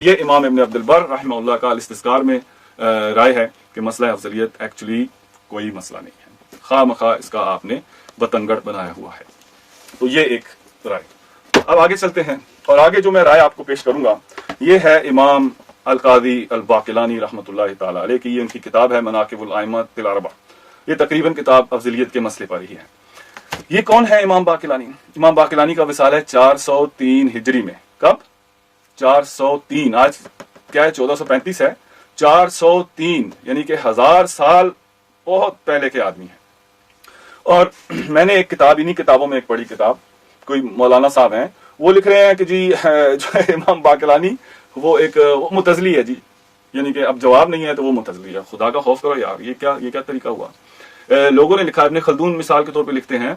یہ امام ابن عبد البر رحمہ اللہ کا الاستذکار میں رائے ہے کہ مسئلہ افضلیت ایکچولی کوئی مسئلہ نہیں ہے، خواہ مخواہ اس کا آپ نے بتنگڑ بنایا ہوا ہے۔ تو یہ ایک رائے۔ اب آگے چلتے ہیں، اور آگے جو میں رائے آپ کو پیش کروں گا یہ ہے امام القاضی الباقلانی رحمۃ اللہ تعالی علیہ کی، یہ ان کی کتاب ہے مناقب الائمۃ الاربعہ۔ یہ تقریباً کتاب افضلیت کے مسئلے پر ہی ہے۔ یہ کون ہے امام باقلانی؟ امام باقلانی کا وصال ہے 403 ہجری میں۔ کب؟ 403۔ آج کیا ہے؟ 1435 ہے۔ 403 یعنی کہ 1000 سال بہت پہلے کے آدمی ہیں۔ اور میں نے ایک کتاب، انہی کتابوں میں ایک بڑی کتاب، کوئی مولانا صاحب ہیں وہ لکھ رہے ہیں کہ جی جو امام باقلانی وہ ایک معتزلی ہے جی، یعنی کہ اب جواب نہیں ہے تو وہ معتزلی ہے۔ خدا کا خوف کرو یار، یہ کیا طریقہ ہوا؟ لوگوں نے لکھا، ابن خلدون مثال کے طور پہ لکھتے ہیں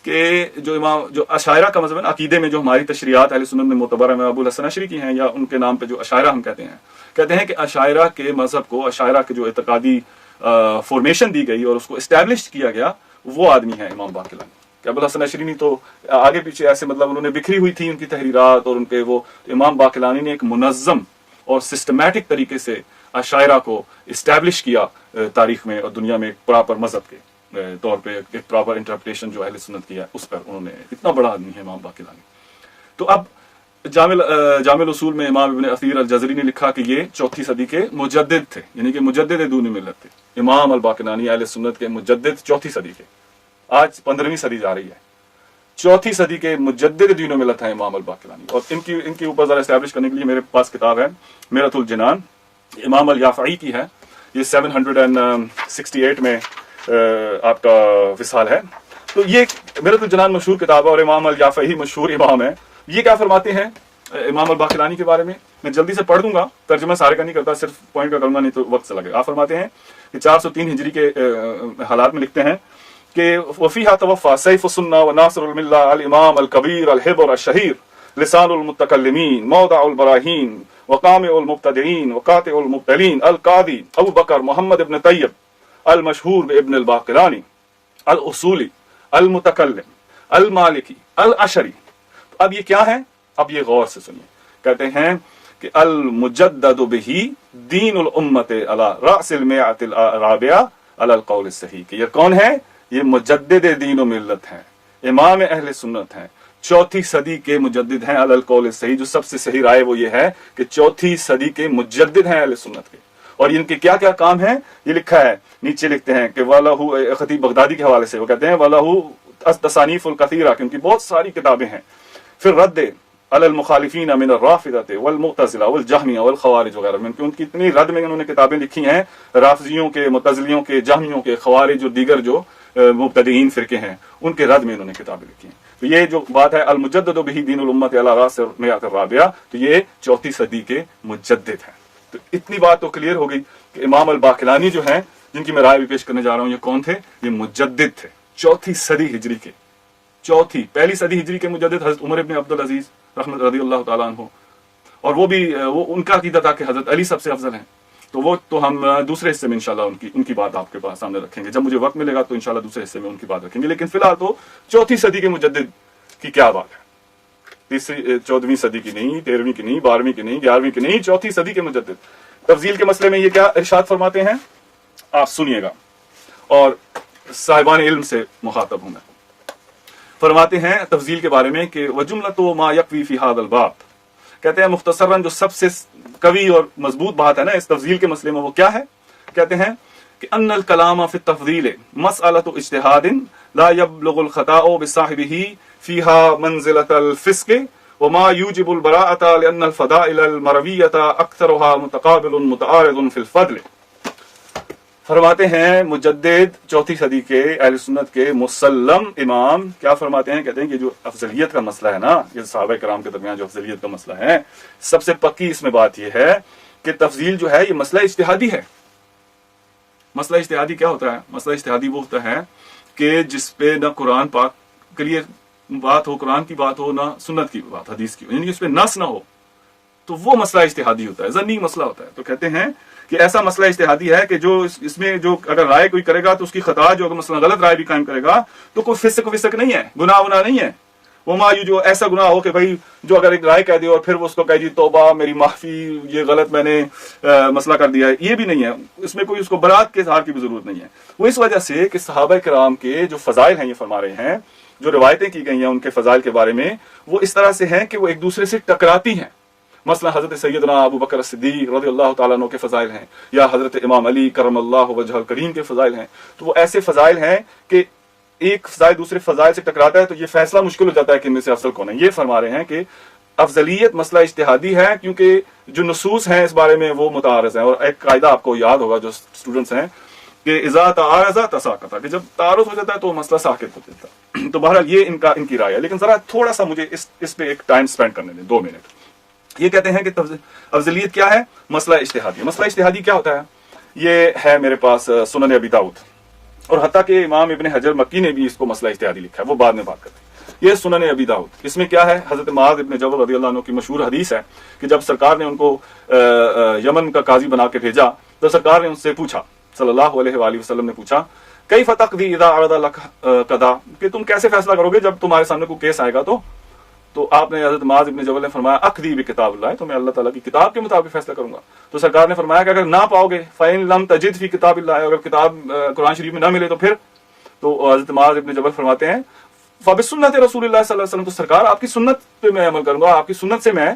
کہ جو اشاعرہ کا مذہب ہے، عقیدے میں جو ہماری تشریعات اہل سنت میں معتبر ہیں، ابو الحسن اشعری کی ہیں یا ان کے نام پہ جو اشاعرہ ہم کہتے ہیں کہ اشاعرہ کے مذہب کو، اشاعرہ کے جو اعتقادی فارمیشن دی گئی اور اس کو اسٹیبلش کیا گیا، وہ آدمی ہے امام باقلانی۔ کہ ابو الحسن اشعری نہیں تو آگے پیچھے ایسے مطلب انہوں نے بکھری ہوئی تھی ان کی تحریرات اور ان کے وہ، امام باقلانی نے ایک منظم اور سسٹمیٹک طریقے سے اشاعرہ کو اسٹیبلش کیا تاریخ میں اور دنیا میں، ایک پراپر مذہب کے طور پہ ایک پراپر انٹرپریٹیشن جو اہل سنت کی ہے اس پر انہوں نے، اتنا بڑا آدمی ہے امام باقلانی۔ تو اب جامع الاصول میں امام ابن اثیر الجزری نے لکھا کہ یہ 4تھی صدی کے مجدد تھے، یعنی کہ مجدد دین ملت تھے۔ امام الباقلانی اہل سنت کے مجدد 4تھی صدی کے، آج 15ویں صدی جا رہی ہے، 4تھی صدی کے مجدد دین و ملت ہیں امام الباقلانی۔ اور ان کے اوپر ذرا اسٹیبلش کرنے کے لیے میرے پاس کتاب ہے میرۃ الجنان، امام الیافعی کی ہے، یہ 768 میں آپ کا وصال ہے۔ تو یہ میرۃ الجنان مشہور کتاب ہے اور امام الیافعی مشہور امام ہے۔ یہ کیا فرماتے ہیں امام الباقلانی کے بارے میں؟ میں جلدی سے پڑھ دوں گا، ترجمہ سارے کا نہیں کرتا، صرف پوائنٹ کا کروں گا، نہیں تو وقت سے لگے گا۔ آپ فرماتے ہیں کہ 403 ہجری کے حالات میں لکھتے ہیں کہ وفیہا توفى سیف السنہ وناصر الملہ الامام الکبیر الحبر الشہیر لسان المتکلمین موضع البراہین وقامع المبتدعین وقاطع المبتلین القاضی ابو بکر محمد ابن طیب المشہور ابن الباقلانی الاصولی المتکلم المالکی الاشری۔ اب یہ کیا ہے؟ اب یہ غور سے سنیے، کہتے ہیں کہ المجدد بہ دین الامت علی رأس المئۃ الرابعہ علی القول الصحیح، کہ یہ کون ہے؟ یہ مجدد دین و ملت ہیں، امام اہل سنت ہیں، 4تھی صدی کے مجدد ہیں علی القول الصحیح۔ جو سب سے صحیح رائے وہ یہ ہے کہ 4تھی صدی کے مجدد ہیں اہل سنت کے۔ اور ان کے کیا کیا کام ہیں یہ لکھا ہے، نیچے لکھتے ہیں کہ وَلَهُ، خطیب بغدادی کے حوالے سے وہ کہتے ہیں وَلَهُ التصانیف الکثیرہ، کہ ان کی بہت ساری کتابیں ہیں، پھر رد علی المخالفین من الرافضۃ والمعتزلہ والجہمیہ والخوارج وغیرہ میں، ان کی اتنی رد میں انہوں نے کتابیں لکھی ہیں، رافضیوں کے، معتزلیوں کے، جہمیوں کے، خوارج اور دیگر جو مبتدعین فرقے ہیں ان کے رد میں انہوں نے کتابیں لکھی ہیں۔ تو یہ جو بات ہے المجدد بہ دین الامت علی رأس المئۃ الرابعہ، تو یہ 4تھی صدی کے مجدد ہیں۔ تو اتنی بات تو کلیئر ہو گئی کہ امام الباقلانی جو ہیں، جن کی میں رائے بھی پیش کرنے جا رہا ہوں، یہ کون تھے؟ یہ مجدد تھے 4تھی صدی ہجری کے، پہلی صدی ہجری کے مجدد حضرت عمر ابن عبدالعزیز رحمت رضی اللہ تعالیٰ عنہ، اور وہ بھی ان کا عقیدہ تھا کہ حضرت علی سب سے افضل ہیں۔ تو وہ تو ہم دوسرے حصے میں انشاءاللہ ان کی بات آپ کے پاس سامنے رکھیں گے، جب مجھے وقت ملے گا تو انشاءاللہ دوسرے حصے میں ان کی بات رکھیں گے۔ لیکن فی الحال تو 4تھی صدی کے مجدد کی کیا بات ہے، 14ویں صدی کی نہیں، 13ویں کی نہیں، 12ویں کی نہیں، 11ویں کی نہیں، 4تھی صدی کے مجدد۔ تفضیل کے مسئلے میں یہ کیا ارشاد فرماتے ہیں آپ سنیے گا، اور صاحبان علم سے مخاطب ہوں میں۔ فرماتے ہیں تفضیل کے بارے میں کہ وَجُمْلَةُ مَا يَكْفِي فِي هَذَا الْبَابِ، کہتے ہیں مختصراً جو سب سے قوی اور مضبوط بات ہے نا اس تفضیل کے مسئلے میں، وہ کیا ہے؟ کہتے ہیں کہ ان الکلام فی التفضیل مسئلۃ اجتہاد لا یبلغ الخطاء بصاحبہ فیہا منزلۃ الفسق وما یوجب البراءۃ لأن الفضائل المرویۃ اکثرها متقابل متعارض فی الفضل۔ فرماتے ہیں مجدد 4تھی صدی کے اہل سنت کے مسلم امام کیا فرماتے ہیں؟ کہتے ہیں کہ جو افضلیت کا مسئلہ ہے نا، یہ صحابہ کرام کے درمیان جو افضلیت کا مسئلہ ہے، سب سے پکی اس میں بات یہ ہے کہ تفضیل جو ہے یہ مسئلہ اجتہادی ہے۔ مسئلہ اجتہادی کیا ہوتا ہے؟ مسئلہ اجتہادی وہ ہوتا ہے کہ جس پہ نہ قرآن پاک کلیئر بات ہو، قرآن کی بات ہو، نہ سنت کی بات، حدیث کی، یعنی اس پہ نص نہ ہو، تو وہ مسئلہ اجتہادی ہوتا ہے، ظنی مسئلہ ہوتا ہے۔ تو کہتے ہیں کہ ایسا مسئلہ اجتہادی ہے کہ جو اس میں جو اگر رائے کوئی کرے گا تو اس کی خطا، جو اگر مثلا غلط رائے بھی قائم کرے گا تو کوئی فسق نہیں ہے، گناہ نہیں ہے، वो मायू जो ऐसा गुनाह हो कि भाई जो अगर एक राय कह दे और फिर वो उसको कह दी तौबा मेरी माफी, ये गलत मैंने मसला कर दिया है, ये भी नहीं है। इसमें कोई उसको बरात के इजहार की भी जरूरत नहीं है। वो इस वजह से कि सहाबा किराम के जो फजाइल हैं, ये फरमा रहे हैं, जो रिवायतें की गई हैं उनके फजाइल के बारे में, वो इस तरह से हैं कि वो एक दूसरे से टकराती हैं। मसला हजरत सैयदना अबू बकर सिद्दीक रज़ियल्लाहु ताला अन्हु के फजाइल हैं, या हजरत इमाम अली करमल्लाहु वजहल करीम के फजाइल हैं। तो वो ऐसे फजाइल हैं कि एक फजाइल दूसरे फजाइल से टकराता है तो ये फैसला मुश्किल हो जाता है कि इनमें से अफजल कौन है। ये फरमा रहे हैं कि अफजलियत मसला इज्तिहादी है, क्योंकि जो नसूस हैं इस बारे में वो मुतारज़ हैं। और एक कायदा आपको याद होगा जो स्टूडेंट्स हैं कि इज़ा तारज़ा तसाक़ता, कि जब तारुज़ हो जाता है तो मसला साकित हो जाता है। तो बहरहाल ये इनकी राय है। लेकिन जरा थोड़ा सा मुझे इस पे एक टाइम स्पेंड करने दें, 2 मिनट। ये कहते हैं कि अफजलियत क्या है, मसला इज्तिहादी। मसला इज्तिहादी क्या होता है? ये है मेरे पास सुनन अबी दाऊद, और हत्ता कि इमाम इब्न हजर मक्की ने भी इसको मसला इज्तिहादी लिखा है, वो बाद में बात करते हैं। ये सुनन अबी दाऊद, इसमें क्या है, हजरत मुआज़ इब्न जबल रज़ियल्लाहु अन्हु की मशहूर हदीस है कि जब सरकार ने उनको यमन का काजी बना के भेजा तो सरकार ने उनसे पूछा, सल्लल्लाहु अलैहि वसल्लम ने पूछा, कैफ़ तक़दी इज़ा अरदा लक कदा, कि तुम कैसे फैसला करोगे जब तुम्हारे सामने कोई केस आएगा। तो आपने हजरत मुआज़ इब्न जबल ने फरमाया, अक़दी बिकिताबिल्लाह, तो मैं अल्लाह ताला की किताब के मुताबिक फैसला करूंगा। तो सरकार ने फरमाया कि अगर ना पाओगे, फ़इन लम तजिद फ़ी किताबिल्लाह, अगर किताब कुरान शरीफ में ना मिले तो फिर। तो हजरत मुआज़ इब्न जबल फरमाते हैं, फ़बिस्सुन्नति रसूलिल्लाह सल्लल्लाहु अलैहि वसल्लम, तो सरकार आपकी सुन्नत पे मैं अमल करूंगा, आपकी सुन्नत से मैं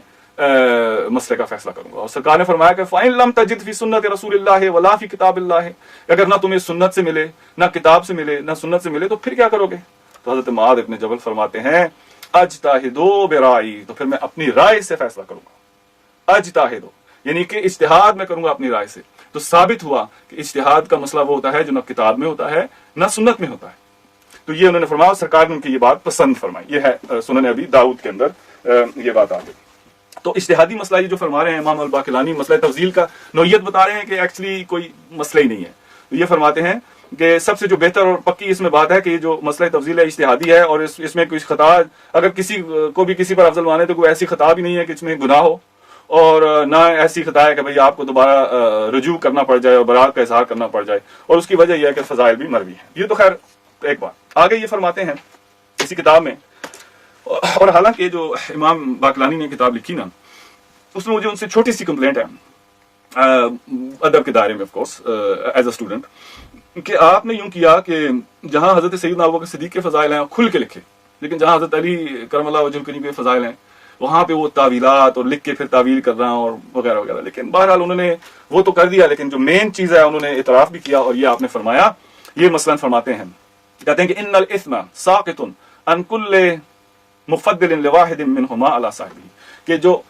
मसले का फैसला करूंगा। और सरकार ने फरमाया कि फ़इन लम तजिद फ़ी सुन्नति रसूलिल्लाह वला फ़ी किताबिल्लाह, अगर ना तुम्हें सुन्नत से मिले, ना किताब से मिले, ना सुन्नत से मिले, तो फिर क्या करोगे? तो हजरत मुआज़ इब्न जबल फरमाते हैं, अजताहिदो बिराई, तो फिर मैं अपनी राय से फैसला करूंगा। अजताहिदो यानी कि इज्तिहाद में करूंगा अपनी राय से। तो साबित हुआ कि इज्तिहाद का मसला वो होता है जो ना किताब में होता है ना सुन्नत में होता है। तो ये उन्होंने फरमाया, सरकार ने उनकी ये बात पसंद फरमाई। ये है सुनन अबी दाऊद के अंदर ये बात आ गई। तो इज्तिहादी मसला ये जो फरमा रहे हैं इमाम अल-बाक़िलानी, मसला तफजील का नौयत बता रहे हैं कि एक्चुअली कोई मसला ही नहीं है। तो ये फरमाते हैं कि सबसे जो बेहतर और पक्की इसमें बात है कि जो मसला तफजील है इज्तिहादी है, और इसमें कोई खता, अगर किसी को भी किसी पर अफजल माने तो कोई ऐसी खता भी नहीं है कि इसमें गुनाह हो, और ना ऐसी खता है कि भाई आपको दोबारा रजू करना पड़ जाए और बरात का इजहार करना पड़ जाए। और उसकी वजह यह है कि फजाइल भी मरवी है। ये तो खैर एक बात। आगे ये फरमाते हैं इसी किताब में, और हालांकि जो इमाम बाक़िलानी ने किताब लिखी ना, उसमें मुझे उनसे छोटी सी कंप्लेंट है अदब के दायरे में, of course as a student, कि आपने यूं किया कि जहां हजरत सैयदना अबू बकर सिद्दीक के फजाइल हैं खुल के लिखे, लेकिन जहां हजरत अली करमल्लाहु वजहहु करीम के फजाइल हैं वहां पे वो तावीलात और लिख के फिर तावील करना और वगैरह वगैरह। लेकिन बहरहाल उन्होंने वो तो कर दिया, लेकिन जो मेन चीज है उन्होंने इतराफ भी किया, और ये आपने फरमाया। ये मसलन फरमाते हैं, कहते हैं कि इन्नल इस्मा साक़ितुन अन कुल्लि मुफ़द्दिलिन लिवाहिदिन मिनहुमा अला साहिबिही, कि जो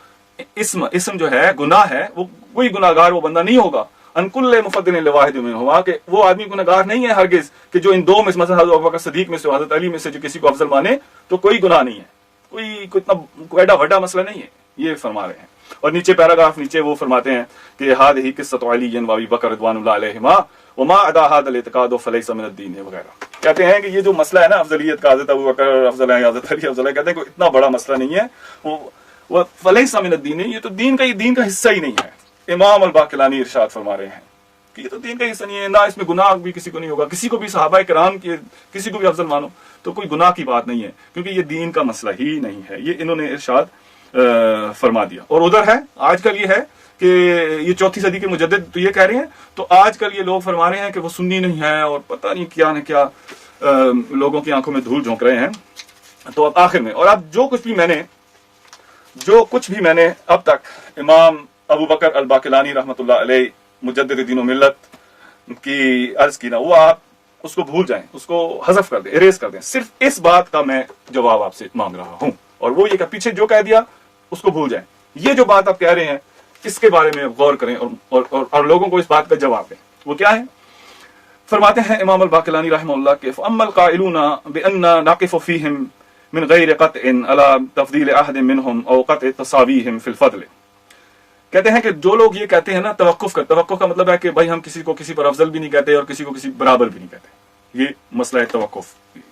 इस्म जो है गुनाह है, वो कोई गुनाहगार वो बंदा नहीं होगा, अनकुल्ले मुफ़द्दिलिन लिवाहिदिन मिनहुमा, कि वो आदमी गुनाहगार नहीं है हरगिज कि जो इन दो में, मसलन हज़रत अबू बकर सिद्दीक में से हज़रत अली में से जो किसी को अफजल माने तो कोई गुनाह नहीं है, कोई इतना एडा वड्डा मसला नहीं है। ये फरमा रहे हैं। और नीचे पैराग्राफ नीचे वो फरमाते हैं कि हादिही क़िस्सतु अली व अबी बकर रिज़वानुल्लाहि अलैहिमा व मा अदा हादल इतिक़ाद फ़लैसा मिन अद-दीन वगैरह। कहते हैं कि ये जो मसला है ना अफजलियत का, हज़रत अबू बकर अफजल है, हज़रत अली अफजल है, कहते हैं कोई इतना बड़ा मसला नहीं है, वो फ़लैसा मिन अद-दीन, ये तो दीन का हिस्सा ही नहीं है। इमाम अल-बाक़िलानी इरशाद फरमा रहे हैं कि ये तो दीन का हिस्सा नहीं है, ना इसमें गुनाह भी किसी को नहीं होगा, किसी को भी सहाबा किराम के किसी को भी अफजल मानो तो कोई गुनाह की बात नहीं है, क्योंकि ये दीन का मसला ही नहीं है। ये इन्होंने इरशाद फरमा दिया। और उधर है आजकल ये है कि ये 4वीं सदी के मुजद्दिद तो ये कह रहे हैं, तो आजकल ये लोग फरमा रहे हैं कि वो सुन्नी नहीं है और पता नहीं क्या न क्या लोगों की आंखों में धूल झोंक रहे हैं। तो अब आखिर में, और अब जो कुछ भी मैंने अब तक इमाम अबू बकर अल-बाक़िलानी रहमतुल्लाह अलैह मुजद्दिद दीन व मिल्लत की अर्ज की ना, वो आप उसको भूल जाएं, उसको हज़फ कर दें, इरेज कर दें। सिर्फ इस बात का मैं जवाब आपसे मांग रहा हूं, और वो ये कि पीछे जो कह दिया उसको भूल जाएं। ये जो बात आप कह रहे हैं इसके बारे में गौर करें और लोगों को इस बात का जवाब दें। वो क्या है? फरमाते हैं इमाम अल-बाक़िलानी रहमतुल्लाह के, फ़अम्मल क़ाइलूना बिअन्ना नाक़िफ़ु फ़ीहिम मिन ग़ैरि क़त्इन अला तफ़दील अहदिन मिनहुम औ क़त्इ तसावीहिम फ़िल फ़ज़ल। कहते हैं कि जो लोग ये कहते हैं ना, तवक्कुफ का मतलब है कि भाई हम किसी को किसी पर अफजल भी नहीं कहते और किसी को किसी बराबर भी नहीं कहते। ये मसला है तवक्कुफ,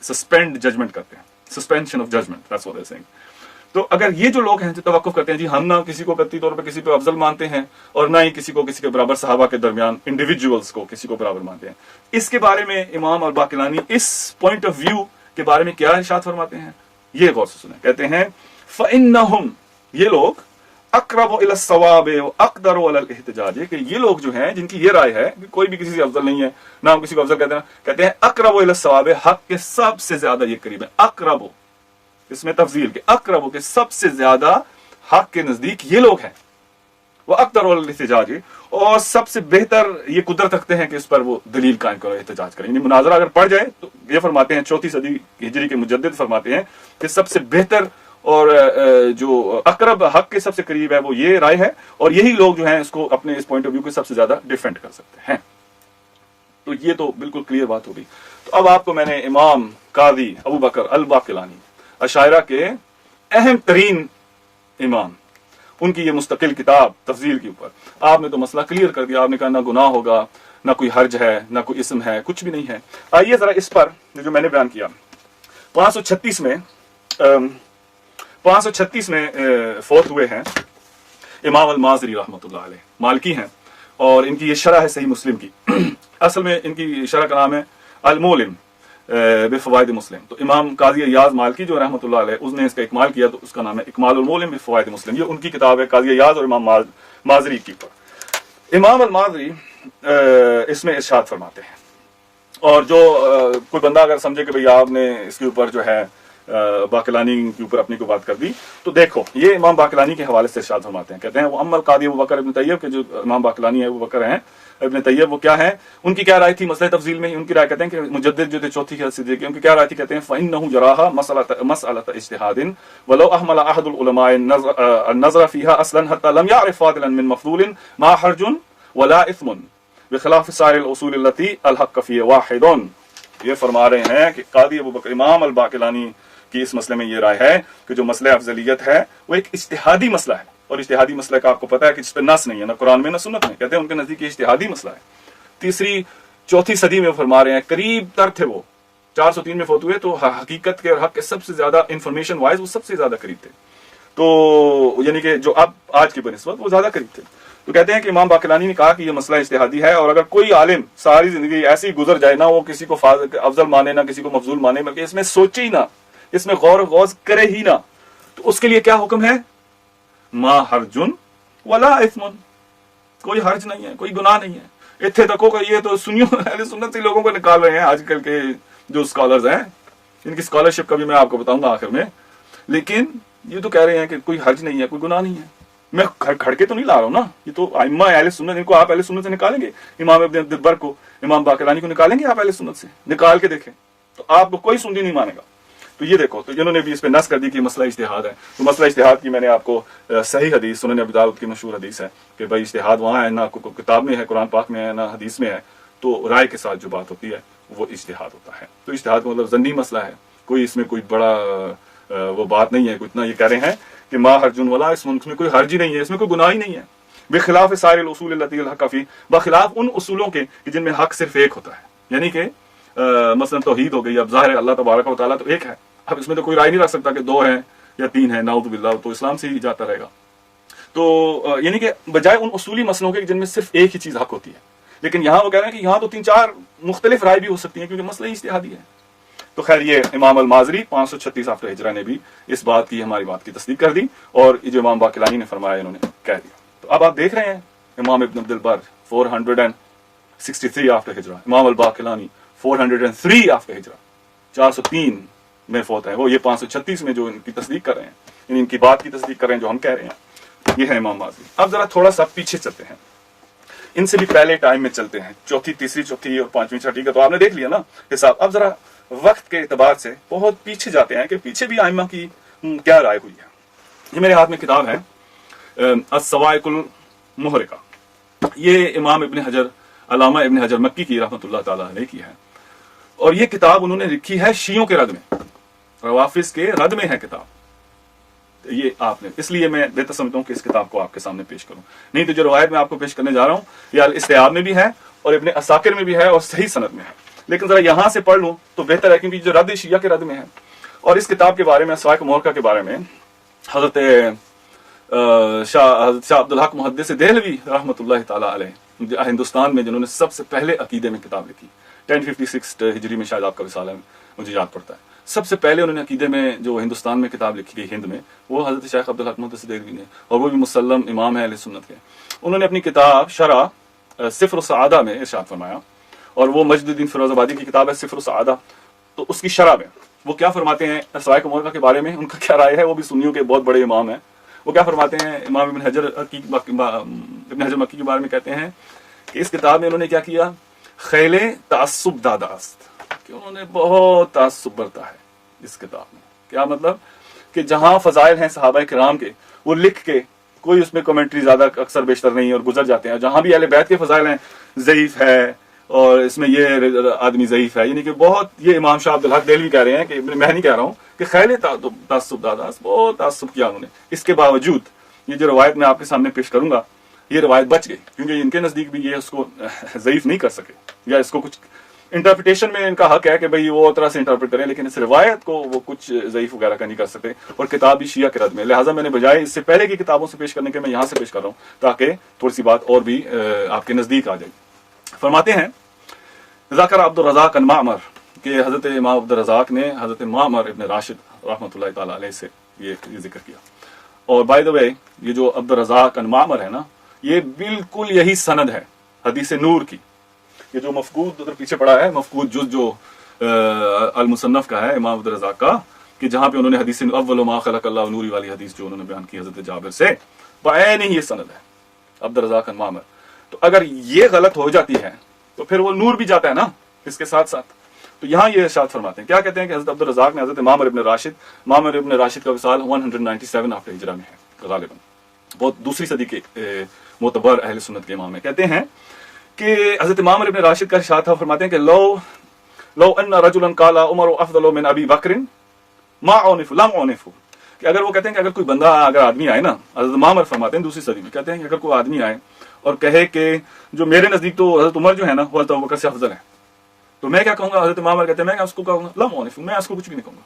सस्पेंड जजमेंट करते हैं, suspension of judgement, that's what they are saying. तो अगर ये जो लोग हैं जो तवक्कुफ करते हैं, जी हम ना किसी को कतई तौर पर किसी पे अफजल मानते हैं और ना ही किसी को किसी के बराबर, सहाबा के दरमियान इंडिविजुअल्स को किसी को बराबर मानते हैं, इसके बारे में इमाम अल-बाक़िलानी इस पॉइंट ऑफ व्यू के बारे में क्या इरशाद फरमाते हैं? ये गौर से सुने, कहते हैं फ़इन्नहुम, ये लोग अक़रबु इला सवाब व अक़दरु अलल इहतिजाज, कि ये लोग जो हैं जिनकी ये राय है कि कोई भी किसी से अफजल नहीं है, ना हम किसी को अफजल कहते हैं, कहते हैं अक़रबु इला सवाब, हक के सबसे ज्यादा ये करीब है। अक़रबु, इसमें तफजील के अक़रबु के सबसे ज्यादा हक के नजदीक ये लोग हैं, वो अक़दरु अलल इहतिजाज, और सबसे बेहतर ये कुदरत रखते हैं कि इस पर वो दलील कायम करो, एहतजाज करें। यानी मुनाजरा अगर पड़ जाए तो ये फरमाते हैं, 4वीं सदी हिजरी के मुजद्दिद फरमाते हैं कि सबसे बेहतर और जो अकरब हक के सबसे करीब है वो ये राय है, और यही लोग जो हैं इसको अपने इस पॉइंट ऑफ व्यू के सबसे ज्यादा डिफेंड कर सकते हैं। तो ये तो बिल्कुल क्लियर बात हो गई। तो अब आपको मैंने इमाम कादी अबू बकर अल बाकिलानी, अशायरा के अहम तरीन इमाम, उनकी ये मुस्तकिल किताब तफजील के ऊपर आपने तो मसला क्लियर कर दिया। आपने कहा ना गुनाह होगा, ना कोई हर्ज है, ना कोई इसम है, कुछ भी नहीं है। आइए जरा इस पर जो मैंने बयान किया, 536 में फौत हुए हैं इमाम अल माजरी रहमतुल्लाह अलैह, मालकी हैं, और इनकी ये शरह है सही मुस्लिम की। असल में इनकी शरह का नाम है अल मोलिम बिफ़वाइद मुस्लिम। तो इमाम काजी अय्याज मालकी जो रहमतुल्लाह अलैह, उसने इसका इकमाल किया, तो उसका नाम है इकमालुल मोलिम बिफ़वाइद मुस्लिम। ये उनकी किताब है काजी अय्याज और इमाम माजरी की ऊपर। इमाम अल माजरी इसमें इरशाद फरमाते हैं, और जो कोई बंदा अगर समझे कि भाई आपने इसके ऊपर जो है बाकिलानी के ऊपर अपनी को बात कर दी, तो देखो ये इमाम बाकिलानी के हवाले से इरशाद फरमाते हैं, कहते हैं वो अम्मल कादी अबू बकर इब्न तैयब के, जो इमाम बाकिलानी है अबू बकर हैं इब्न तैयब, वो क्या है, उनकी क्या राय थी मसले तफजील में ही। उनकी राय कहते हैं कि मुजद्दिद जो थे 4वीं सदी के, उनकी क्या राय थी, कहते हैं फ़इन्नहु जराहा मसअलत इज्तिहादिन वलो अहमल अहदुल उलमा नज़र फ़ीहा अस्लन हत्ता लम यअरिफ फ़ादिलन मिन मफ़दूलिन मा हर्जुन वला इस्मुन बिखिलाफ़ साइरिल उसूल अल्लती अल हक़ फ़ीहा वाहिदुन। ये फरमा रहे हैं कि कादी अबू बकर इमाम अल बाकिलानी की इस मसले में ये राय है कि जो मसला अफजलियत है वो एक इज्तिहादी मसला है, और इज्तिहादी मसला का आपको पता है कि जिस पर नस नहीं है, ना कुरान में ना सुन्नत में, कहते हैं उनके नजदीक इज्तिहादी मसला है। 3री-4थी सदी में फरमा रहे हैं, करीब तर थे वो, 403 में फौत हुए, तो हकीकत के और हक के सबसे ज्यादा इंफॉर्मेशन वाइज वो सबसे ज्यादा करीब थे, तो यानी कि जो अब आज की बनिस्बत वो ज्यादा करीब थे। तो कहते हैं कि इमाम बाकिलानी ने कहा कि ये मसला इज्तिहादी है, और अगर कोई आलिम सारी जिंदगी ऐसी गुजर जाए, ना वो किसी को अफजल माने ना किसी को मफजूल माने, बल्कि इसमें सोचे ही ना, इसमें गौर गौज करे ही ना, तो उसके लिए क्या हुक्म है, मा हर्जुन वला इस्मुन, कोई हर्ज नहीं है, कोई गुनाह नहीं है। इत्थे तक होगा, ये तो सुनियो अहले सुन्नत से लोगों को निकाल रहे हैं आजकल के जो स्कॉलर्स हैं, इनकी स्कॉलरशिप का भी मैं आपको बताऊंगा आखिर में, लेकिन ये तो कह रहे हैं कि कोई हर्ज नहीं है, कोई गुनाह नहीं है। मैं खड़के तो नहीं ला रहा हूं ना, ये तो आइम्मा अहले सुन्नत, इनको आप अहले सुन्नत से निकालेंगे, इमाम इब्न अब्दुल बर को, इमाम बाकिलानी को निकालेंगे आप अहले सुन्नत से, निकाल के देखें तो आपको कोई सुन्नी नहीं मानेगा। तो ये देखो, तो जिन्होंने भी इस पे नस कर दी कि मसला इज्तिहाद है, तो मसला इज्तिहाद की मैंने आपको सही हदीस, सुनन अबू दाऊद की मशहूर हदीस है कि भाई इज्तिहाद वहां है, ना किताब में है, कुरान पाक में है, ना हदीस में है, तो राय के साथ जो बात होती है वो इज्तिहाद होता है। तो इज्तिहाद का मतलब ज़न्नी मसला है, कोई इसमें कोई बड़ा वो बात नहीं है। इतना ये कह रहे हैं कि मा हर्जुन वला इसमें कोई हर्ज ही नहीं है, इसमें कोई गुनाह ही नहीं है। बेखिलाफ सारिल उसूल अल्लती अल हक़ फ़ी, बखिलाफ उन उसूलों के जिनमें हक सिर्फ एक होता है, यानी कि मसलन तौहीद हो गई, अब ज़ाहिर है अल्लाह तबारक व तआला तो एक है, अब इसमें तो कोई राय नहीं रख सकता कि 2 हैं या 3 हैं, नाउज़ु बिल्लाह, तो इस्लाम से ही जाता रहेगा। तो यानी कि बजाय उन उसूली मसलों के जिनमें सिर्फ एक ही चीज हक होती है, लेकिन यहाँ वो कह रहे हैं कि यहाँ तो 3-4 मुख्तलिफ राय भी हो सकती है, क्योंकि मसला इज्तिहादी है। तो खैर ये इमाम अल माजरी 536 आफ्टर हिजरा ने भी इस बात की, हमारी बात की तस्दीक कर दी, और जो इमाम बाकिलानी ने फरमाया इन्होंने कह दिया। तो अब आप देख रहे हैं इमाम इब्न अब्दुल बर 463 आफ्टर हिजरा, इमाम अल बाकिलानी 403 आफ्टर हिजरा, 403 में फौत है वो, ये 536 में जो इनकी तस्दीक कर रहे हैं, इनकी बात की तस्दीक कर रहे हैं जो हम कह रहे हैं, ये है इमाम माजरी। अब जरा थोड़ा सा पीछे चलते हैं, इनसे भी पहले टाइम में चलते हैं, 4th, 3rd, 4th और 5वीं, 6वीं का तो आपने देख लिया ना हिसाब। अब जरा वक्त के एतबार से बहुत पीछे जाते हैं कि पीछे भी आइमा की क्या राय हुई है। ये मेरे हाथ में किताब है अस्सवाइकुल मुहरिका, ये इमाम इब्न हजर, अल्लामा इब्न हजर मक्की की रहमतुल्लाह ताला अलैह की है, और ये किताब उन्होंने लिखी है शियों के रद में, रवाफिज के रद में है किताब। ये आपने, इसलिए मैं बेहतर समझता हूँ कि इस किताब को आपके सामने पेश करूं, नहीं तो जो रवायत में आपको पेश करने जा रहा हूँ या इस्तिआब में भी है और इब्न असाकिर में भी है और सही सनद में है, लेकिन जरा यहां से पढ़ लूं तो बेहतर है, क्योंकि जो रद शिया के रद में है। और इस किताब के बारे में, अस्सवाइक मुहरिका के बारे में, हजरत शाह अब्दुल हक मुहद्दिस देहलवी रहमतुल्लाह ताला अलैह, हिंदुस्तान में जिन्होंने सबसे पहले अकीदे में किताब लिखी, 1056 हिजरी में शायद आपका विसाला है, मुझे याद पड़ता है, سب سے پہلے انہوں نے عقیدے میں جو ہندوستان میں کتاب لکھی گئی ہند میں، وہ حضرت شیخ عبدالحق محدث دہلوی نے، اور وہ بھی مسلم امام ہے اہل سنت کے. انہوں نے اپنی کتاب شرح صفر السعادہ میں ارشاد فرمایا، اور وہ مجد الدین فیروز آبادی کی کتاب ہے صفر السعادہ. تو اس کی شرح میں وہ کیا فرماتے ہیں سوائے کمورکا کے بارے میں، ان کا کیا رائے ہے، وہ بھی سنیوں کے بہت بڑے امام ہیں. وہ کیا فرماتے ہیں، امام ابن حجر مکی کے بارے میں کہتے ہیں کہ اس کتاب میں انہوں نے کیا کیا، خیل تعصب داداست، کہ انہوں نے بہت تعصب برتا ہے اس کتاب میں. کیا مطلب کہ جہاں فضائل ہیں صحابہ کرام کے، وہ لکھ کے کوئی اس میں کمنٹری زیادہ اکثر بیشتر نہیں اور گزر جاتے ہیں. جہاں بھی اہل بیت کے فضائل ہیں، ضعیف ہے اور اس میں یہ آدمی ضعیف ہے، یعنی کہ بہت، یہ امام شاہ عبدالحق دہلوی کہہ رہے ہیں کہ میں نہیں کہہ رہا ہوں، کہ خیل تعصب داداست، بہت تعصب کیا انہوں نے. اس کے باوجود یہ جو روایت میں آپ کے سامنے پیش کروں گا، یہ روایت بچ گئی، کیونکہ ان کے نزدیک بھی یہ اس کو ضعیف نہیں کر سکے، یا اس کو کچھ انٹرپریٹیشن میں ان کا حق ہے کہ بھئی وہ طرح سے انٹرپریٹ کریں، لیکن اس روایت کو وہ کچھ ضعیف وغیرہ کا نہیں کر سکتے، اور کتاب بھی شیعہ کے رد میں. لہٰذا میں نے بجائے اس سے پہلے کی کتابوں سے پیش کرنے کے میں یہاں سے پیش کر رہا ہوں، تاکہ تھوڑی سی بات اور بھی آپ کے نزدیک آ جائے. فرماتے ہیں ذکر عبد الرزاق عن معمر، کہ حضرت امام عبد الرزاق نے حضرت معمر ابن راشد رحمۃ اللہ تعالی علیہ سے یہ ذکر کیا. اور بائی دا وے یہ جو عبد الرزاق عن معمر ہے نا، یہ بالکل یہی سند ہے حدیث نور کی. یہ جو مفقود ادھر پیچھے پڑا ہے، مفقود جز جو المصنف کا ہے امام عبد الرزاق کا، کہ جہاں پہ انہوں نے حدیث اول ما خلق اللہ نوری والی حدیث جو انہوں نے بیان کی حضرت جابر سے، بعین ہی یہ سند ہے عبد الرزاق عن معمر. تو اگر یہ غلط ہو جاتی ہے تو پھر وہ نور بھی جاتا ہے نا اس کے ساتھ ساتھ. تو یہاں یہ ارشاد فرماتے ہیں، کیا کہتے ہیں کہ حضرت عبد الرزاق نے حضرت معمر ابن راشد کا وصال 197 آفٹر ہجرہ میں ہے غالباً، بہت دوسری صدی کے معتبر اہل سنت کے امام ہیں. کہتے ہیں کہ حضرت معمر ابن راشد کا ارشاد تھا، فرماتے ہیں کہ لو ان رجلا قال عمر افضل من ابی بکر ما عنف لم عنف، کہ اگر وہ کہتے ہیں کہ اگر کوئی بندہ، اگر آدمی آئے نا، حضرت معمر فرماتے ہیں دوسری صدی میں، کہتے ہیں کہ اگر کوئی آدمی آئے اور کہے کہ جو میرے نزدیک تو حضرت عمر جو ہے نا وہ حضرت ابوبکر سے افضل ہے، تو میں کیا کہوں گا، حضرت معمر کہتے ہیں میں اس کو کہوں گا لم عنف، میں اس کو کچھ بھی نہیں کہوں گا،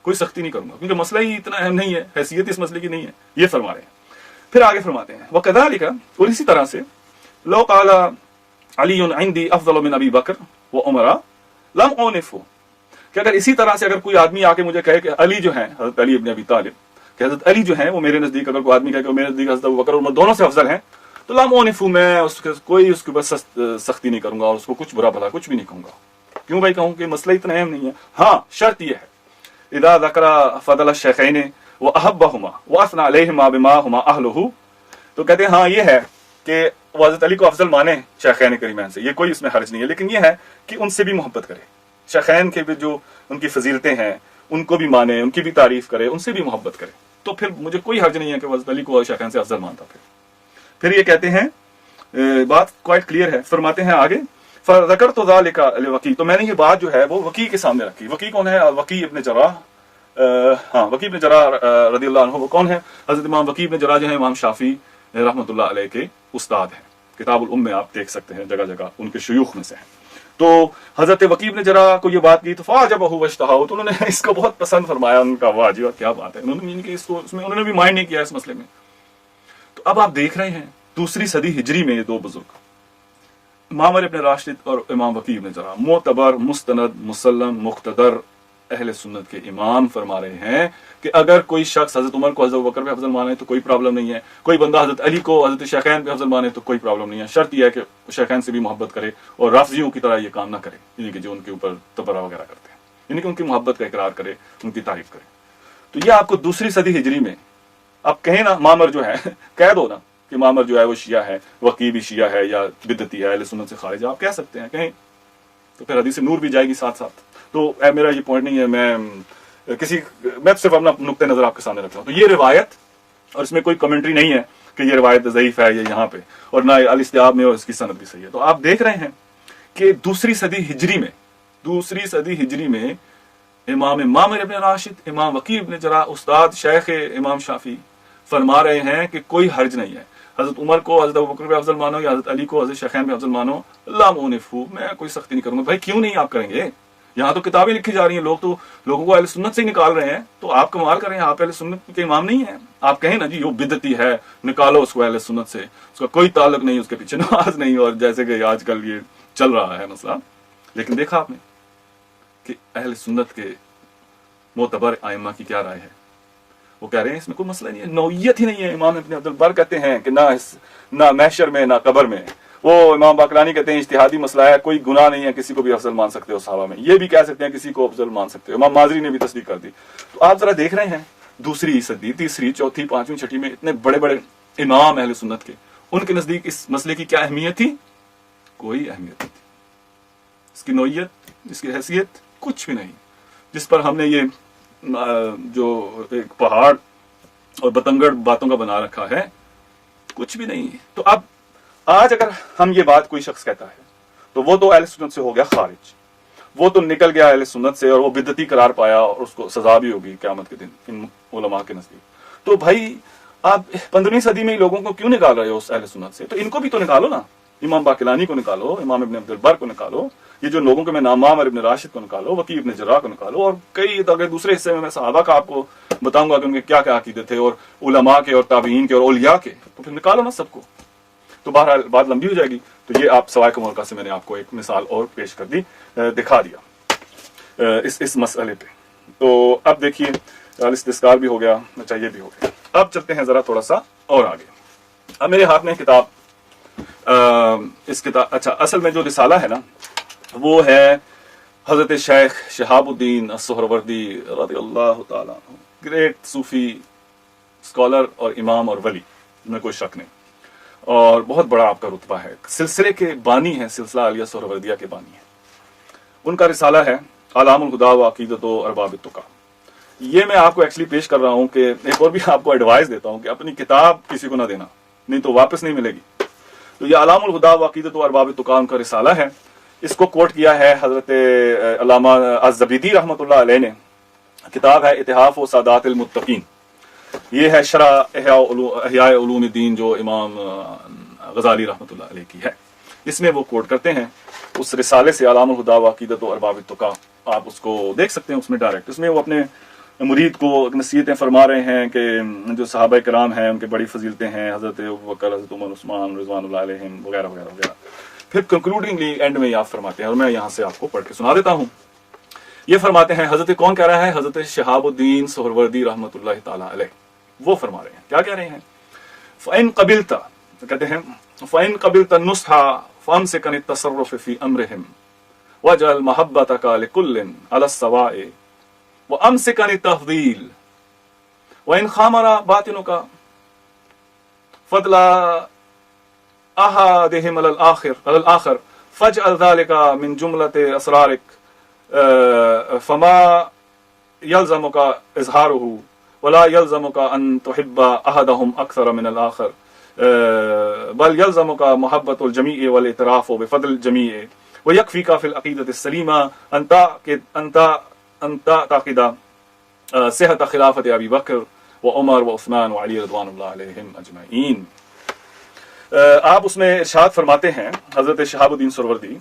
کوئی سختی نہیں کروں گا، کیونکہ مسئلہ ہی اتنا اہم نہیں ہے، حیثیت اس مسئلے کی نہیں ہے. یہ فرما رہے ہیں. پھر آگے فرماتے ہیں وَكَذَلِكَ، اور اسی طرح سے لو قال علی عندي افضل من ابی بکر وعمر لم اعنفه، کہ اگر اسی طرح سے اگر کوئی آدمی آ کے مجھے کہے کہ علی جو ہیں، حضرت علی ابن ابی طالب، کہ حضرت علی جو ہیں وہ میرے نزدیک، اگر کوئی آدمی کہے کہ وہ میرے نزدیک حضرت ابوبکر اور عمر دونوں سے افضل ہیں، تو لم اعنفه، میں اس کے کوئی اس کے اوپر سختی نہیں کروں گا اور اس کو کچھ برا بھلا کچھ بھی نہیں کہوں گا. کیوں بھائی کہوں کہ مسئلہ اتنا اہم نہیں ہے. ہاں شرط یہ ہے اذا ذکر فضل الشیخین واحبہما واثنى علیہما بما ہما اہلہ، تو کہتے ہیں ہاں یہ ہے کہ وہ حضرت علی کو افضل مانے شیخین کریمین سے، یہ کوئی اس میں حرج نہیں ہے، لیکن یہ ہے کہ ان سے بھی محبت کرے، شیخین کے بھی جو ان کی فضیلتیں ہیں ان کو بھی مانے، ان کی بھی تعریف کرے، ان سے بھی محبت کرے. تو پھر مجھے کوئی حرج نہیں ہے کہ وہ حضرت علی کو شیخین سے افضل مانتا. پھر یہ کہتے ہیں بات کوائٹ کلیئر ہے. فرماتے ہیں آگے فذکرت ذلک لوکی، تو میں نے یہ بات جو ہے وہ وکی کے سامنے رکھی. وکی کون ہے؟ وکی ابن جراح، وکی ابن جراح رضی اللہ عنہ. وہ کون ہے؟ حضرت امام وکی ابن جراح جو ہے امام شافعی رحمۃ اللہ علیہ کے استاد ہیں. کتاب الام میں آپ دیکھ سکتے ہیں جگہ جگہ ان کے شیوخ میں سے ہیں. تو حضرت وکی ابن جراح کو یہ بات کی تو فاعجبہ واشتہا، تو انہوں نے اس کو بہت پسند فرمایا. ان کا واہ جی کیا بات ہے، انہوں نے بھی مائنڈ نہیں کیا اس مسئلے میں. تو اب آپ دیکھ رہے ہیں دوسری صدی ہجری میں یہ دو بزرگ معمر ابن راشد اور امام وکی ابن جراح معتبر مستند مسلم مقتدر اہل سنت کے امام فرما رہے ہیں کہ اگر کوئی شخص حضرت عمر کو حضرت ابوبکر پہ افضل مانے تو کوئی پرابلم نہیں ہے، کوئی بندہ حضرت علی کو حضرت شیخین پہ افضل مانے تو کوئی پرابلم نہیں ہے. شرط یہ ہے کہ شیخین سے بھی محبت کرے اور رافضیوں کی طرح یہ کام نہ کرے، یعنی کہ جو ان کے اوپر تبرہ وغیرہ کرتے ہیں، یعنی کہ ان کی محبت کا اقرار کرے، ان کی تعریف کرے. تو یہ آپ کو دوسری صدی ہجری میں آپ کہیں نا معمر جو ہے کہہ دو نا کہ معمر جو ہے وہ شیعہ ہے، وکی بھی شیعہ ہے یا بدعتی ہے، اہل سنت سے خارج ہے، آپ کہہ سکتے ہیں کہیں، تو پھر حدیث نور بھی جائے گی ساتھ ساتھ. تو میرا یہ پوائنٹ نہیں ہے، میں صرف اپنا نقطہ نظر آپ کے سامنے رکھ رہا ہوں. تو یہ روایت، اور اس میں کوئی کمنٹری نہیں ہے کہ یہ روایت ضعیف ہے یہ یہاں پہ، اور نہ الاستیاب میں اور اس کی سند بھی صحیح ہے. تو آپ دیکھ رہے ہیں کہ دوسری صدی ہجری میں امام معمر ابن راشد، امام وکی ابن جراح استاد شیخ امام شافعی فرما رہے ہیں کہ کوئی حرج نہیں ہے، حضرت عمر کو حضرت ابوبکر پہ افضل مانو یا حضرت علی کو حضرت شیخین پہ افضل مانو، لا معنفو، میں کوئی سختی نہیں کروں گا. بھائی کیوں نہیں آپ کریں گے؟ یہاں تو کتابیں لکھی جا رہی ہیں، لوگ تو لوگوں کو اہل سنت سے ہی نکال رہے ہیں. تو آپ کمال کر رہے ہیں، آپ اہل سنت کے امام نہیں ہیں. آپ کہیں نا جی وہ بدعتی ہے، نکالو اس کو اہل سنت سے، اس کا کوئی تعلق نہیں، اس کے پیچھے نماز نہیں، اور جیسے کہ آج کل یہ چل رہا ہے مسئلہ. لیکن دیکھا آپ نے کہ اہل سنت کے मोतबर आइम्मा की क्या राय है। वो कह रहे हैं इसमें कोई मसला नहीं है, नौयत ही नहीं है। इमाम इब्न अब्दुल बर कहते हैं कि ना महशर में ना कब्र में। वो इमाम बाकलानी कहते हैं इज्तिहादी मसला है, कोई गुनाह नहीं है, किसी को भी अफजल मान सकते हो सहाबा में। ये भी कह सकते हैं किसी को अफजल मान सकते हो। इमाम माजरी ने भी तस्दीक कर दी। तो आप जरा देख रहे हैं दूसरी सदी, तीसरी, चौथी, पांचवी, छठी में इतने बड़े बड़े इमाम अहले सुन्नत के, उनके नजदीक इस मसले की क्या अहमियत थी? कोई अहमियत नहीं थी। इसकी नौयत, इसकी हैसियत कुछ भी नहीं, जिस पर हमने ये जो एक पहाड़ और बतंगड़ बातों का बना रखा है, कुछ भी नहीं है। तो अब आज अगर हम ये बात कोई शख्स कहता है तो वो तो अहले सुन्नत से हो गया खारिज, वो तो निकल गया अहले सुन्नत से और वो बिदअती करार पाया और उसको सजा भी होगी क़यामत के दिन इन उलमा के नजदीक। तो भाई आप 15वीं सदी में ही लोगों को क्यों निकाल रहे हो उस अहले सुन्नत से? तो इनको भी तो निकालो ना, इमाम बाकिलानी को निकालो, इमाम इब्न अब्दुल बर को निकालो, ये जो लोगों के मैं नाम और इब्न राशिद को निकालो, वकी इब्न जर्राह को निकालो, और कई अगर दूसरे हिस्से में मैं सहाबा का आपको बताऊंगा कि उनके क्या क्या अकीदे थे, और उलमा के और ताबीन के और औलिया के, तो फिर निकालो ना सबको। तो बहरहाल बात लंबी हो जाएगी। तो ये आप सवाए मुल्का से मैंने आपको एक मिसाल और पेश कर दी, दिखा दिया इस मसले पे। तो अब देखिए इस्तिस्कार भी हो गया, अच्छा ये भी हो गया। अब चलते हैं जरा थोड़ा सा और आगे। अब मेरे हाथ में किताब, इस किताब, अच्छा असल में जो रिसाला है ना वो है हजरत शेख शहाबुद्दीन अस्सोहरवर्दी रज़ियल्लाहु ताला अन्हु, ग्रेट सूफी स्कॉलर और इमाम और वली, में कोई शक नहीं, और बहुत बड़ा आपका रुतबा है, सिलसिले के बानी है, सिलसिला आलिया सोहरवर्दिया के बानी है। उनका रिसाला है अलामुल हुदा व अकीदत व अरबाब तुका। ये मैं आपको एक्चुअली पेश कर रहा हूँ कि एक और भी आपको एडवाइस देता हूँ कि अपनी किताब किसी को ना देना, नहीं तो वापस नहीं मिलेगी। तो ये अलामुल हुदा व अकीदत व अरबाब तुका उनका रिसाला है। इसको कोट किया है हजरत अल्लामा अज़्ज़बीदी रहमतुल्लाह अलैह ने। किताब है इतिहाफ व सादातिल मुत्तकीन। ये है शरह इहया उलूमुद्दीन जो इमाम गजाली रहमतुल्लाह अलैह की है। इसमें वो कोट करते हैं उस रिसाले से अलामुल हुदा व अकीदत व अरबाब तुका, आप उसको देख सकते हैं उसमें डायरेक्ट। उसमें वो अपने मुरीद को नसीहतें फरमा रहे हैं कि जो सहाबा कराम हैं उनकी बड़ी फजीलतें हैं, हजरत अबू बकर, हजरत उमर, उस्मान रिज़वानुल्लाह अलैहिम वगैरह वगैरह वगैरह। फिर कंक्लूडिंगली एंड में आप फरमाते हैं, और मैं यहाँ से आपको पढ़ के सुना देता हूँ। ये फरमाते हैं, हजरत कौन कह रहा है? हजरत शहाबुद्दीन सोहरवर्दी रहमतुल्लाह ताला अलैह। वो फरमा रहे हैं, क्या कह रहे हैं? फ़इन क़बिलता, कहते हैं फ़इन क़बिलता नुस्हा फ़अम्सिक अन तसर्रुफ़ फ़ी अम्रिहिम वजअल महब्बतका लिकुल्लिन अला सवाए व अम्सिक अन तफ़दील व इन ख़ामरा बातिनुका फ़दला अहादिहिम अलल आखिर फ़जअल ज़ालिका मिन जुमलति असरारिक फमा यल्ज़मुका इज़हारुहु वला यल्ज़मुका अन तुहिब्बा अहदहुम अक्सर मिन अल आखिर बल यल्ज़मुका मुहब्बतुल जमीअ वल इतराफ़ बिफ़द्ल जमीअ व यकफ़ीका फ़िल अक़ीदति सलीमा अंता ताक़िदा सेहत खिलाफत अबी बकर व उमर व उस्मान व अली रज़वानुल्लाह अलैहिम अजमईन। आप उसमें इरशाद फरमाते हैं, हजरत शहाबुद्दीन सोहरवर्दी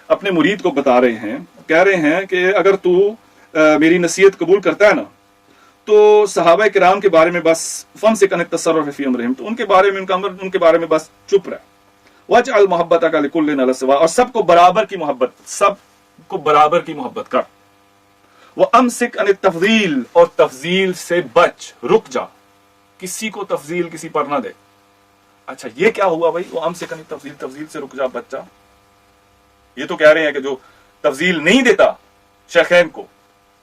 अपने मुरीद को बता रहे हैं, कह रहे हैं कि अगर तू मेरी नसीहत कबूल करता है ना, तो सहाबा किराम के बारे में बस फ़अम्सिक अन तसर्रुफ़ फ़ी अम्रिहिम, तो उनके बारे में उनके बारे में बस चुप रह। वजअल मुहब्बतका लिकुल्लिन अला सवा, और सबको बराबर की मोहब्बत, सबको बराबर की मोहब्बत कर। वो अम्सिक अन तफ़ज़ील, और तफ़ज़ील से बच, रुक जा, किसी को तफ़ज़ील किसी पर ना दे। अच्छा ये क्या हुआ भाई? वो अम्सिक अन तफ़ज़ील, तफ़ज़ील से रुक जा, बच्चा। ये तो कह रहे हैं कि जो तफ़ज़ील नहीं देता शेखैन को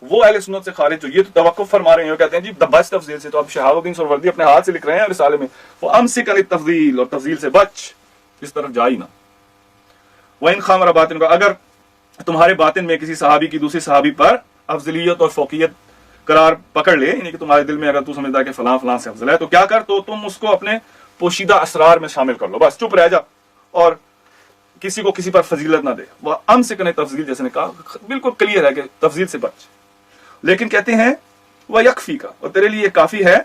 वो अहले सुन्नत से खारिज हो। ये तो तवक्कुफ फरमा रहे हैं, कहते हैं जी बच तफ़ज़ील से। तो अब शहाबुद्दीन सोहरवर्दी अपने हाथ से लिख रहे हैं रिसाले में, वो अम्सिक अन तफ़ज़ील, और तफ़ज़ील से बच, इस तरफ जा ही ना। व इन ख़ामरा बातिन का, अगर तुम्हारे बातिन में किसी सहाबी की दूसरी सहाबी पर अफजलियत और फौकियत करार पकड़ ले, यानी कि तुम्हारे दिल में अगर तू समझदा है कि फलां फलां से अफजल है, तो क्या कर, तो तुम उसको अपने पोशीदा असरार में शामिल कर लो, बस चुप रह जा और किसी को किसी पर फजीलत ना दे। वह अम्सिक अन तफ़ज़ील, जैसे ने कहा, बिल्कुल क्लियर है कि तफ़ज़ील से बच। लेकिन कहते हैं वह यकफी का, और तेरे लिए काफी है,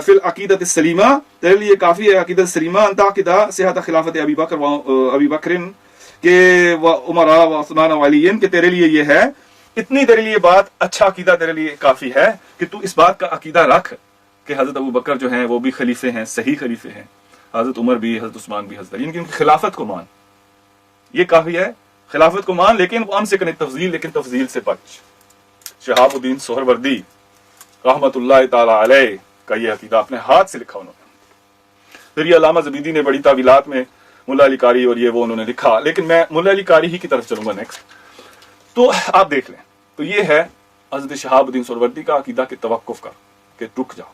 फिल अकीदत सलीमा, तेरे लिए काफी है अकीदत सलीमा, अंताकिदा सेहत खिलाफत अबी बकरिन के व उमरा व उस्मान व अलीन, के तेरे लिए ये है, इतनी तेरे लिए बात, अच्छा अकीदा तेरे लिए काफी है कि तू इस बात का अकीदा रख कि हजरत अबू बकर जो हैं वो भी खलीफे हैं, सही खलीफे हैं, हजरत उमर भी, हजरत उस्मान भी, हजरत अली, इनकी खिलाफत को मान, ये काफी है, खिलाफत को मान, लेकिन वो अम्सिक अन तफ़ज़ील, लेकिन तफ़ज़ील से बच। शहाब उद्दीन सोहरवर्दी रहमतुल्लाह ताला अलैह का ये अकीदा अपने हाथ से लिखा उन्होंने। फिर ये अल्लामा ज़बीदी ने बड़ी तावीलात में मुल्ला अली कारी और ये वो उन्होंने लिखा, लेकिन मैं मुल्ला अली कारी ही की तरफ चलूंगा नेक्स्ट। तो आप देख लें, तो ये है हज़रत शहाबुद्दीन सोहरवर्दी का अकीदा के तवक्कुफ का, कि रुक जाओ।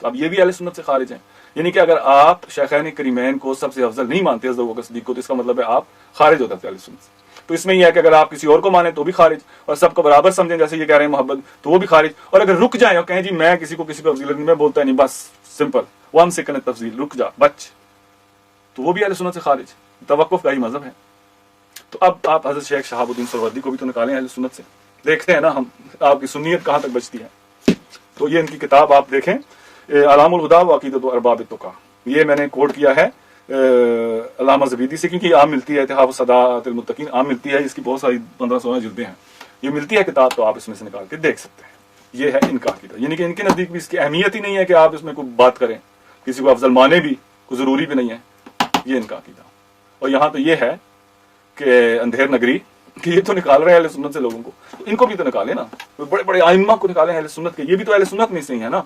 तो अब ये भी अहले सुन्नत से खारिज हैं, यानी कि अगर आप शेखैन करीमैन को सबसे अफजल नहीं मानते हज़रत अबू बकर सिद्दीक़ को, तो इसका मतलब है आप खारिज हो जाते हैं अहले सुन्नत से। तो इसमें यह है कि अगर आप किसी और को माने तो भी खारिज, और सबको बराबर समझें जैसे ये कह रहे हैं मोहब्बत, तो वो भी खारिज। और अगर रुक जाए और कहें जी मैं किसी को अफजीलत नहीं, मैं बोलता नहीं, बस सिंपल 1 सेकंड तफजील, रुक जा बच, तो वो भी अहले सुन्नत से खारिज। तवक्कुफ का ही मजहब है। तो अब आप हज़रत शेख शहाबुद्दीन सोहरवर्दी को भी तो निकालें अहले सुन्नत से, देखते हैं ना हम आपकी सुन्नियत कहाँ तक बचती है। तो ये इनकी किताब आप देखें, अलामुल हुदा व अक़ीदतु अरबाब तुक़ा, ये मैंने कोट किया है अल्लामा ज़बीदी से, क्योंकि आम मिलती है, इत्तिहाफ़ सदाअतिल मुत्तक़ीन आम मिलती है, इसकी बहुत सारी 15-16 जिल्दें हैं, ये मिलती है किताब, तो आप इसमें से निकाल के देख सकते हैं। ये है इनका अक़ीदा, यानी कि इनके नज़दीक भी इसकी अहमियत ही नहीं है कि आप इसमें कोई बात करें, किसी को अफजल माने भी कोई ज़रूरी भी नहीं है, ये इनका अक़ीदा। और यहाँ तो ये है कि अंधेर नगरी कि ये तो निकाल रहे हैं अहले सुन्नत से लोगों को, तो इनको भी तो निकाले ना, बड़े बड़े आइम्मा को निकाले अहले सुन्नत के, ये भी तो अहले सुन्नत में से ही है ना।